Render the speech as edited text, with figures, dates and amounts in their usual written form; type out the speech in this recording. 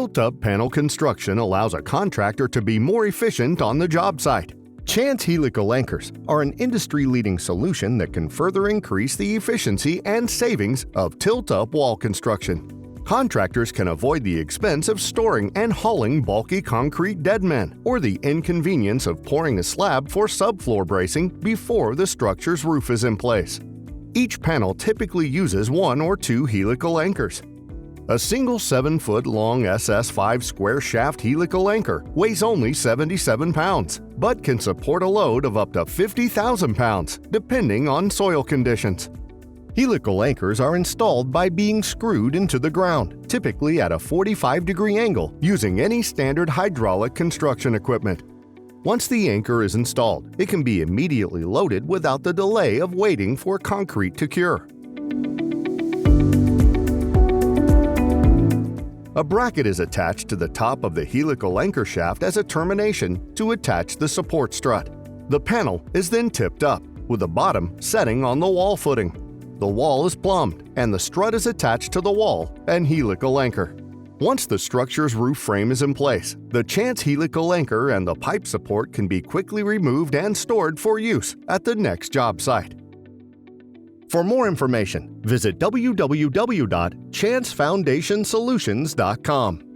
Tilt-up panel construction allows a contractor to be more efficient on the job site. Chance helical anchors are an industry-leading solution that can further increase the efficiency and savings of tilt-up wall construction. Contractors can avoid the expense of storing and hauling bulky concrete deadmen or the inconvenience of pouring a slab for subfloor bracing before the structure's roof is in place. Each panel typically uses 1 or 2 helical anchors. A single 7-foot-long SS5 square shaft helical anchor weighs only 77 pounds, but can support a load of up to 50,000 pounds, depending on soil conditions. Helical anchors are installed by being screwed into the ground, typically at a 45-degree angle, using any standard hydraulic construction equipment. Once the anchor is installed, it can be immediately loaded without the delay of waiting for concrete to cure. A bracket is attached to the top of the helical anchor shaft as a termination to attach the support strut. The panel is then tipped up, with the bottom setting on the wall footing. The wall is plumbed, and the strut is attached to the wall and helical anchor. Once the structure's roof frame is in place, the Chance helical anchor and the pipe support can be quickly removed and stored for use at the next job site. For more information, visit www.chancefoundationsolutions.com.